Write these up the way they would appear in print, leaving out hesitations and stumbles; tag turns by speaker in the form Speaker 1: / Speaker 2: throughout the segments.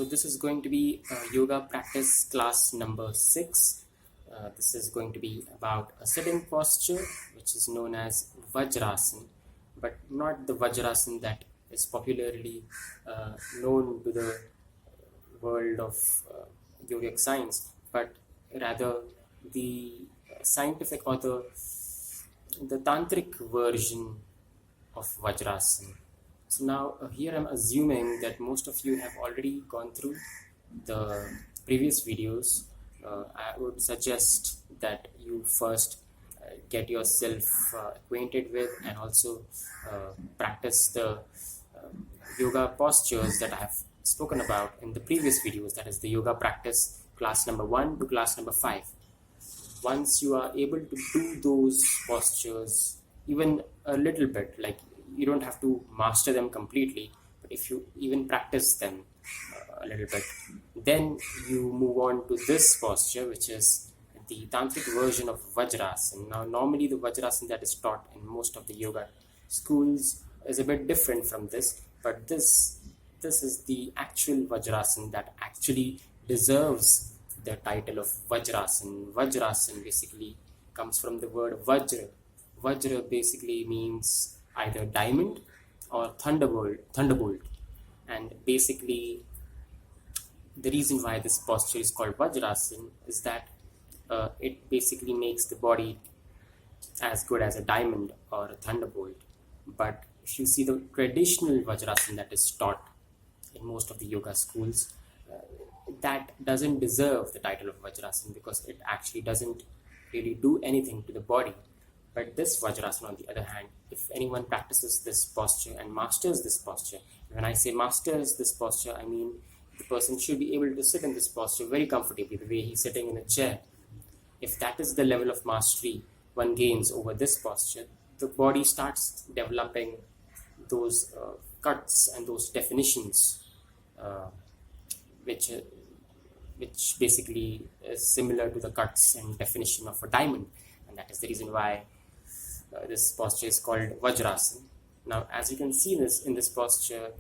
Speaker 1: So this is going to be yoga practice class number 6. This is going to be about a sitting posture, which is known as Vajrasan, but not the Vajrasan that is popularly known to the world of yogic science, but rather the scientific or the tantric version of Vajrasan. So now here I'm assuming that most of you have already gone through the previous videos. I would suggest that you first get yourself acquainted with and also practice the yoga postures that I have spoken about in the previous videos, that is the yoga practice class number 1 to class number 5. Once you are able to do those postures even a little bit, like you don't have to master them completely, but if you even practice them a little bit, then you move on to this posture, which is the tantric version of Vajrasan. Now normally the Vajrasan that is taught in most of the yoga schools is a bit different from this, but this is the actual Vajrasan that actually deserves the title of Vajrasan. Vajrasan basically comes from the word Vajra. Vajra basically means either diamond or thunderbolt. And basically the reason why this posture is called Vajrasan is that it basically makes the body as good as a diamond or a thunderbolt. But if you see the traditional Vajrasan that is taught in most of the yoga schools, that doesn't deserve the title of Vajrasan because it actually doesn't really do anything to the body. But this Vajrasan, on the other hand, if anyone practices this posture and masters this posture, when I say masters this posture, I mean the person should be able to sit in this posture very comfortably, the way he's sitting in a chair. If that is the level of mastery one gains over this posture, the body starts developing those cuts and those definitions, which basically is similar to the cuts and definition of a diamond, and that is the reason why this posture is called Vajrasan. Now, as you can see in this posture,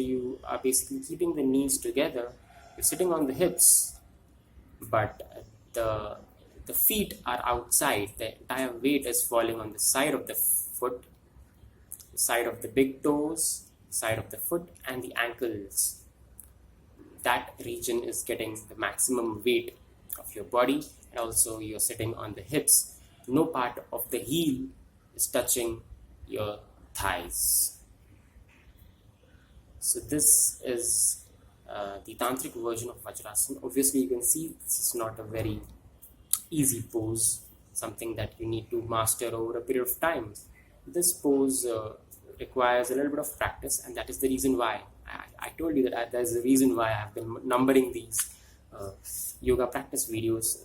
Speaker 1: you are basically keeping the knees together. You're sitting on the hips, but the feet are outside. The entire weight is falling on the side of the foot, the side of the big toes, side of the foot, and the ankles. That region is getting the maximum weight of your body, and also you're sitting on the hips. No part of the heel is touching your thighs. So this is the tantric version of Vajrasan. Obviously you can see this is not a very easy pose, something that you need to master over a period of time. This pose requires a little bit of practice, and that is the reason why I told you that there's a reason why I have been numbering these yoga practice videos.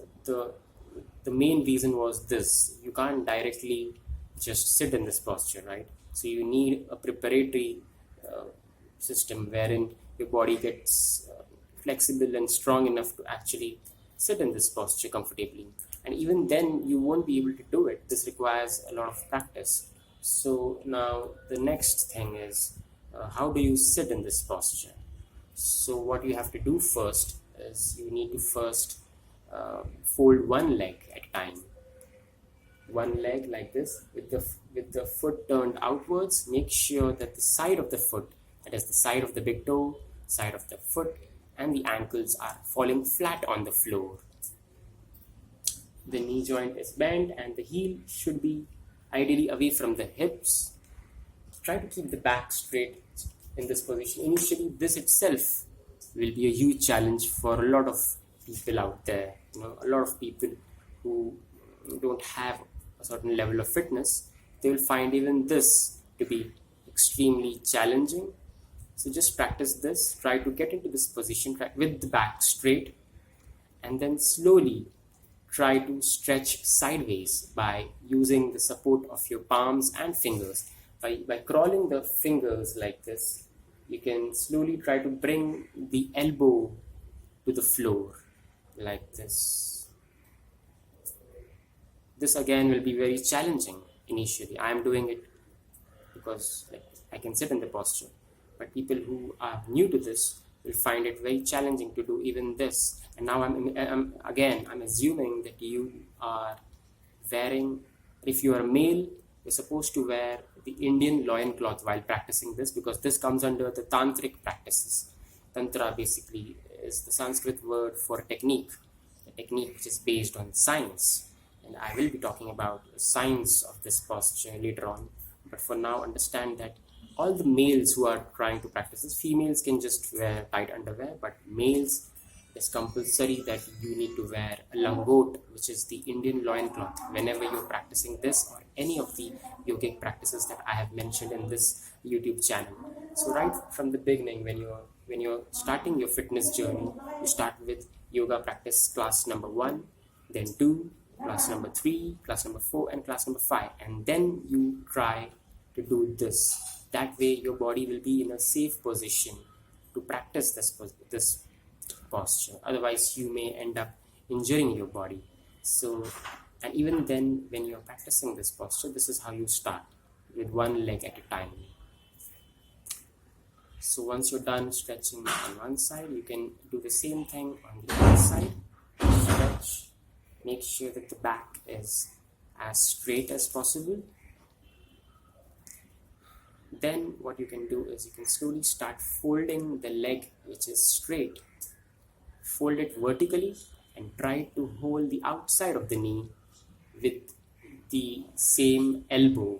Speaker 1: The main reason was this: you can't directly just sit in this posture, right? So you need a preparatory system wherein your body gets flexible and strong enough to actually sit in this posture comfortably. And even then you won't be able to do it. This requires a lot of practice. So now the next thing is, how do you sit in this posture? So what you have to do first is you need to first fold one leg at a time. One leg like this, with the foot turned outwards. Make sure that the side of the foot, that is the side of the big toe, side of the foot, and the ankles are falling flat on the floor. The knee joint is bent and the heel should be ideally away from the hips. Try to keep the back straight in this position. Initially, this itself will be a huge challenge for a lot of people out there. A lot of people who don't have a certain level of fitness, they will find even this to be extremely challenging. So just practice this. Try to get into this position with the back straight, and then slowly try to stretch sideways by using the support of your palms and fingers. By crawling the fingers like this, you can slowly try to bring the elbow to the floor like this. This again will be very challenging initially. I am doing it because I can sit in the posture. But people who are new to this will find it very challenging to do even this. And now I'm assuming that you are wearing, if you are a male, you're supposed to wear the Indian loincloth while practicing this, because this comes under the tantric practices. Tantra basically is the Sanskrit word for technique, a technique which is based on science. And I will be talking about the science of this posture later on. But for now, understand that all the males who are trying to practice this, females can just wear tight underwear, but males, it's compulsory that you need to wear a langot, which is the Indian loincloth, whenever you're practicing this or any of the yogic practices that I have mentioned in this YouTube channel. So right from the beginning, when you're starting your fitness journey, you start with yoga practice class number 1, then 2, class number 3, class number 4, and class number 5, and then you try to do this. That way your body will be in a safe position to practice this posture. Otherwise you may end up injuring your body. So, and even then, when you're practicing this posture, this is how you start, with one leg at a time. So once you're done stretching on one side, you can do the same thing on the other side. Stretch, make sure that the back is as straight as possible. Then what you can do is you can slowly start folding the leg which is straight. Fold it vertically and try to hold the outside of the knee with the same elbow,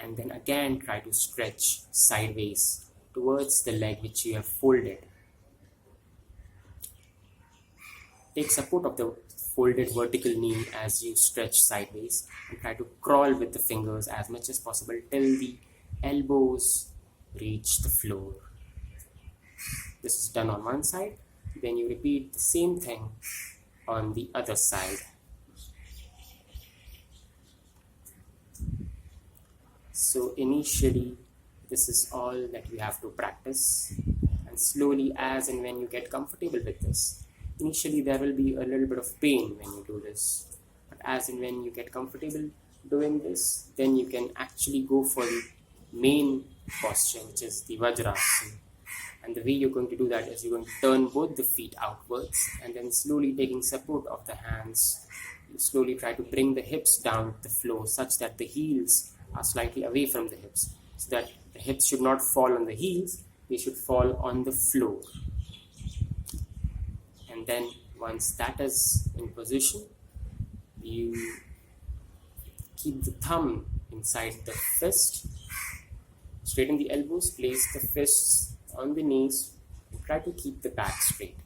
Speaker 1: and then again try to stretch sideways towards the leg which you have folded. Take support of the folded vertical knee as you stretch sideways, and try to crawl with the fingers as much as possible till the elbows reach the floor. This is done on one side. Then you repeat the same thing on the other side. So initially, this is all that you have to practice, and slowly, as and when you get comfortable with this, initially there will be a little bit of pain when you do this, but as and when you get comfortable doing this, then you can actually go for the main posture, which is the Vajrasana. And the way you're going to do that is you're going to turn both the feet outwards, and then slowly taking support of the hands, you slowly try to bring the hips down the floor such that the heels are slightly away from the hips, so that the hips should not fall on the heels, they should fall on the floor. And then once that is in position, you keep the thumb inside the fist, straighten the elbows, place the fists on the knees, and try to keep the back straight.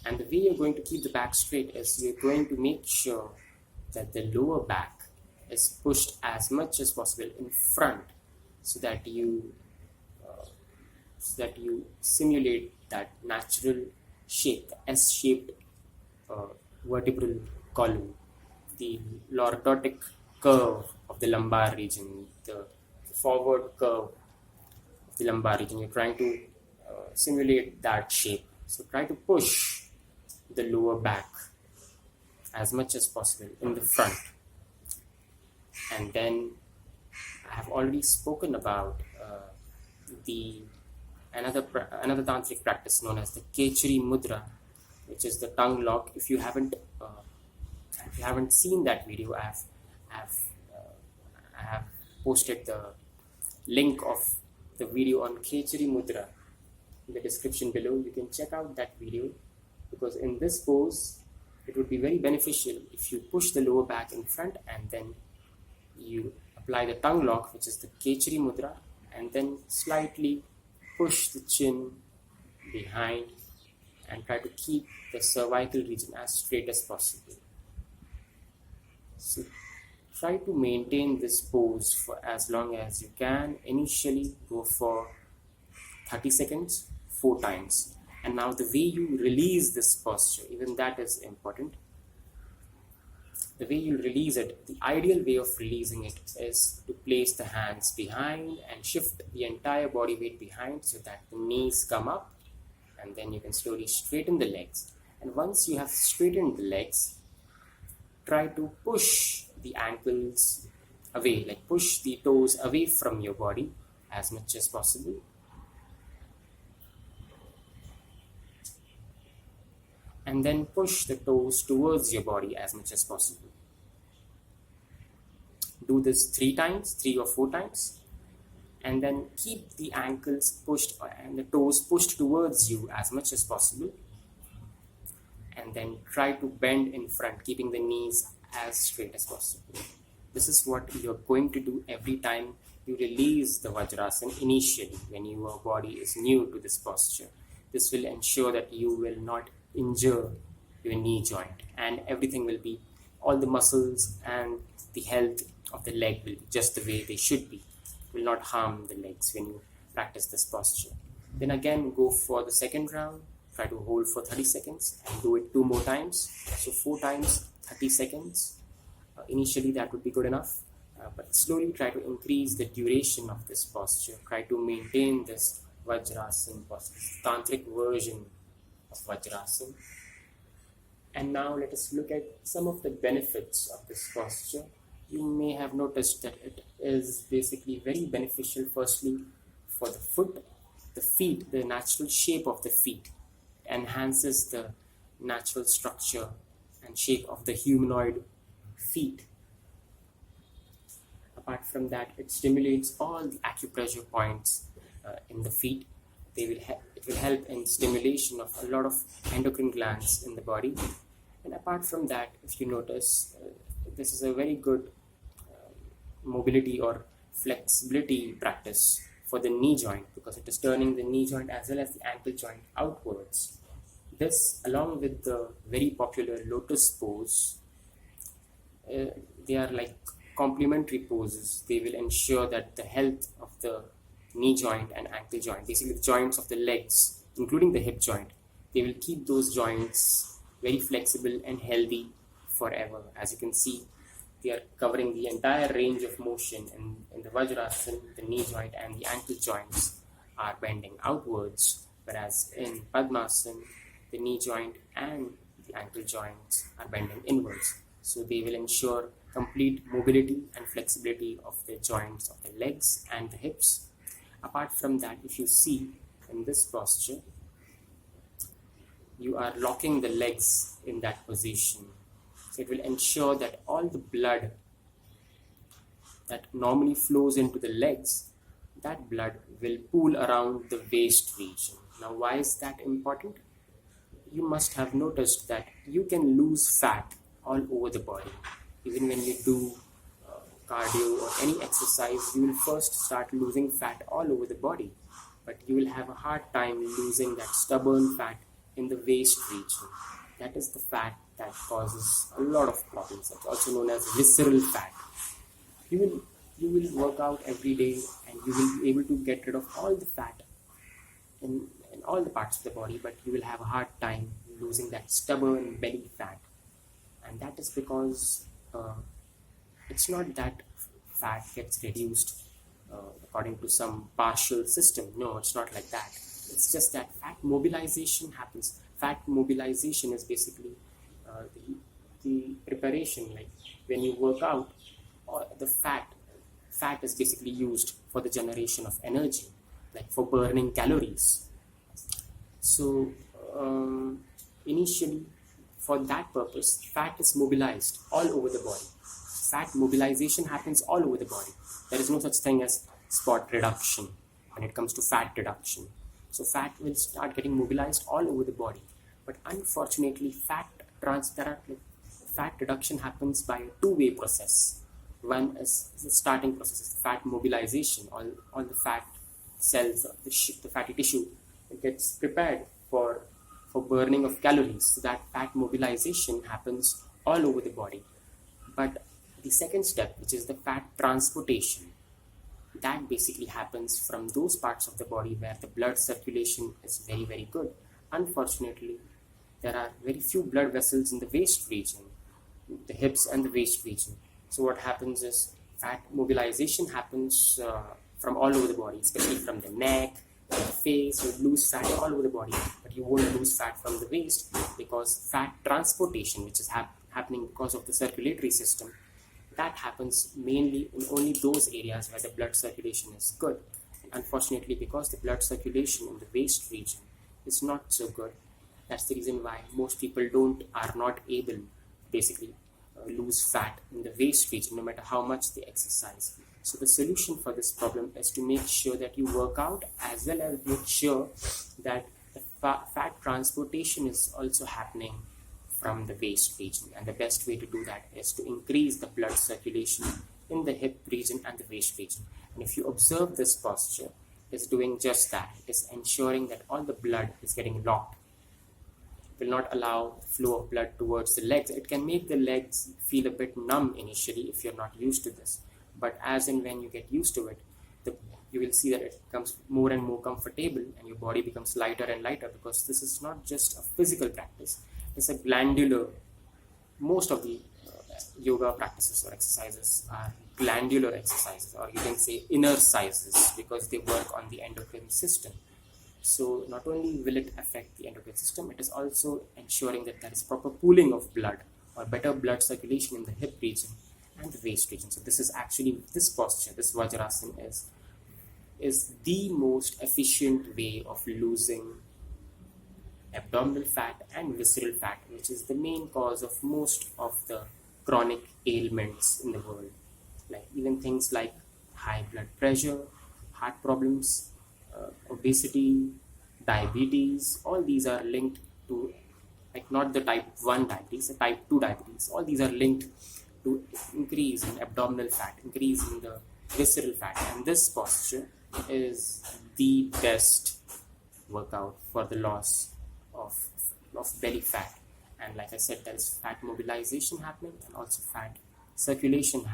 Speaker 1: And the way you're going to keep the back straight is you're going to make sure that the lower back is pushed as much as possible in front, so that you simulate that natural shape, the S-shaped vertebral column, the lordotic curve of the lumbar region, the forward curve of the lumbar region. You're trying to simulate that shape. So try to push the lower back as much as possible in the front. And then I have already spoken about another tantric practice known as the Khechari Mudra, which is the tongue lock. If you haven't seen that video, I have posted the link of the video on Khechari Mudra in the description below. You can check out that video, because in this pose it would be very beneficial if you push the lower back in front, and then you apply the tongue lock, which is the Khechari Mudra, and then slightly push the chin behind and try to keep the cervical region as straight as possible. So try to maintain this pose for as long as you can. Initially go for 30 seconds, 4 times. And now the way you release this posture, even that is important. The way you release it, the ideal way of releasing it is to place the hands behind and shift the entire body weight behind, so that the knees come up, and then you can slowly straighten the legs. And once you have straightened the legs, try to push the ankles away, like push the toes away from your body as much as possible. and then push the toes towards your body as much as possible. Do this 3 or 4 times, and then keep the ankles pushed and the toes pushed towards you as much as possible, and then try to bend in front, keeping the knees as straight as possible. This is what you're going to do every time you release the Vajrasana initially when your body is new to this posture. This will ensure that you will not injure your knee joint, and everything will be, all the muscles and the health of the leg will be just the way they should be. It will not harm the legs when you practice this posture. Then again go for the second round. Try to hold for 30 seconds and do it 2 more times. So 4 times 30 seconds. Initially that would be good enough, but slowly try to increase the duration of this posture. Try to maintain this Vajrasana posture, tantric version of Vajrasana. And now let us look at some of the benefits of this posture. You may have noticed that it is basically very beneficial, firstly for the foot, the feet, the natural shape of the feet, enhances the natural structure and shape of the humanoid feet. Apart from that, it stimulates all the acupressure points in the feet. It will help in stimulation of a lot of endocrine glands in the body. And apart from that, if you notice, this is a very good mobility or flexibility practice for the knee joint, because it is turning the knee joint as well as the ankle joint outwards. This, along with the very popular lotus pose, they are like complementary poses. They will ensure that the health of the knee joint and ankle joint, basically the joints of the legs, including the hip joint, they will keep those joints very flexible and healthy forever. As you can see, they are covering the entire range of motion. In the Vajrasana, the knee joint and the ankle joints are bending outwards, whereas in Padmasana, the knee joint and the ankle joints are bending inwards. So they will ensure complete mobility and flexibility of the joints of the legs and the hips. Apart from that, if you see in this posture, you are locking the legs in that position. So it will ensure that all the blood that normally flows into the legs, that blood will pool around the waist region. Now, why is that important? You must have noticed that you can lose fat all over the body. Even when you do cardio or any exercise, you will first start losing fat all over the body, but you will have a hard time losing that stubborn fat in the waist region. That is the fat that causes a lot of problems. It's also known as visceral fat. You will work out every day and you will be able to get rid of all the fat in all the parts of the body, but you will have a hard time losing that stubborn belly fat. And that is because it's not that fat gets reduced according to some partial system. No, it's not like that. It's just that fat mobilization happens. Fat mobilization is basically the preparation. Like when you work out, the fat is basically used for the generation of energy, like for burning calories. So initially, for that purpose, fat is mobilized all over the body. Fat mobilization happens all over the body. There is no such thing as spot reduction when it comes to fat reduction. So fat will start getting mobilized all over the body. But unfortunately, fat reduction happens by a two-way process. One is the starting process, is fat mobilization. All the fat cells, the fatty tissue, it gets prepared for burning of calories. So that fat mobilization happens all over the body. But the second step, which is the fat transportation, that basically happens from those parts of the body where the blood circulation is very, very good. Unfortunately, there are very few blood vessels in the waist region, the hips and the waist region. So what happens is fat mobilization happens from all over the body, especially from the neck, the face. You lose fat all over the body, but you won't lose fat from the waist, because fat transportation, which is happening because of the circulatory system, that happens mainly in only those areas where the blood circulation is good. And unfortunately, because the blood circulation in the waist region is not so good, That's the reason why most people are not able basically lose fat in the waist region no matter how much they exercise. So the solution for this problem is to make sure that you work out, as well as make sure that the fat transportation is also happening from the waist region. And the best way to do that is to increase the blood circulation in the hip region and the waist region. And if you observe this posture, it's doing just that. It is ensuring that all the blood is getting locked. It will not allow flow of blood towards the legs. It can make the legs feel a bit numb initially if you're not used to this. But as and when you get used to it, you will see that it becomes more and more comfortable and your body becomes lighter and lighter, because this is not just a physical practice. It's a glandular. Most of the yoga practices or exercises are glandular exercises, or you can say inner sizes, because they work on the endocrine system. So not only will it affect the endocrine system, it is also ensuring that there is proper pooling of blood or better blood circulation in the hip region and the waist region. So this is actually, this posture, this Vajrasana is the most efficient way of losing abdominal fat and visceral fat, which is the main cause of most of the chronic ailments in the world. Like even things like high blood pressure, heart problems, obesity, diabetes, all these are linked to, like, not the type 1 diabetes, the type 2 diabetes. All these are linked to increase in abdominal fat, increase in the visceral fat. And this posture is the best workout for the loss of belly fat. And like I said, there is fat mobilization happening and also fat circulation,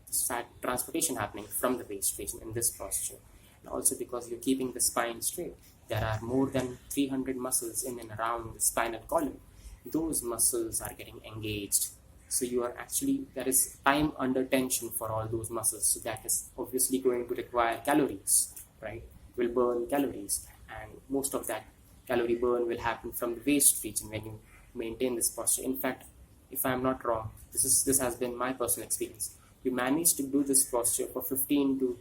Speaker 1: fat transportation happening from the waist region in this posture. And also because you're keeping the spine straight, there are more than 300 muscles in and around the spinal column. Those muscles are getting engaged. So you are actually, there is time under tension for all those muscles. So that is obviously going to require calories, right? Will burn calories. And most of that calorie burn will happen from the waist region when you maintain this posture. In fact, if I'm not wrong, this has been my personal experience. You manage to do this posture for 15 to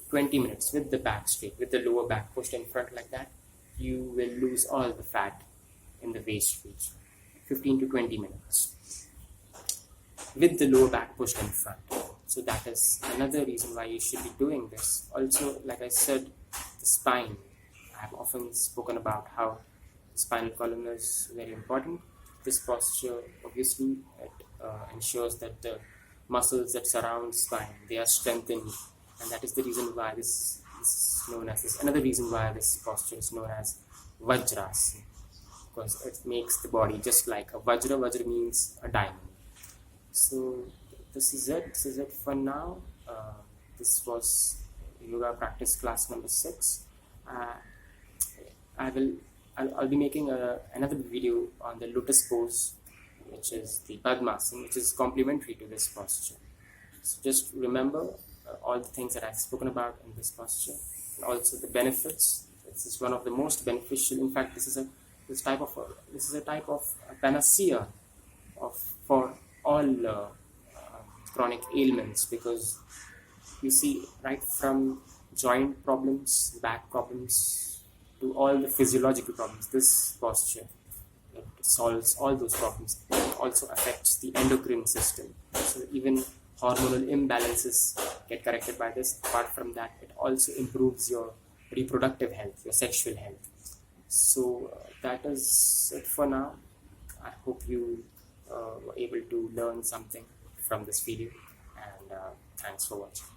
Speaker 1: 20 minutes with the back straight, with the lower back pushed in front like that, you will lose all the fat in the waist region. 15 to 20 minutes with the lower back pushed in front. So that is another reason why you should be doing this. Also, like I said, the spine. I have often spoken about how the spinal column is very important. This posture, obviously, it ensures that the muscles that surround the spine, they are strengthened. And that is the reason why this is known as this. Another reason why this posture is known as Vajrasana, because it makes the body just like a Vajra. Vajra means a diamond. So this is it. This is it for now. This was yoga practice class number 6. I'll be making another video on the lotus pose, which is the Padmasana, which is complementary to this posture. So just remember all the things that I've spoken about in this posture, and also the benefits. This is one of the most beneficial. In fact, this is a type of panacea for all chronic ailments, because you see, right from joint problems, back problems, to all the physiological problems, this posture, it solves all those problems. It also affects the endocrine system. So even hormonal imbalances get corrected by this. Apart from that, it also improves your reproductive health, your sexual health. So that is it for now. I hope you were able to learn something from this video, and thanks for watching.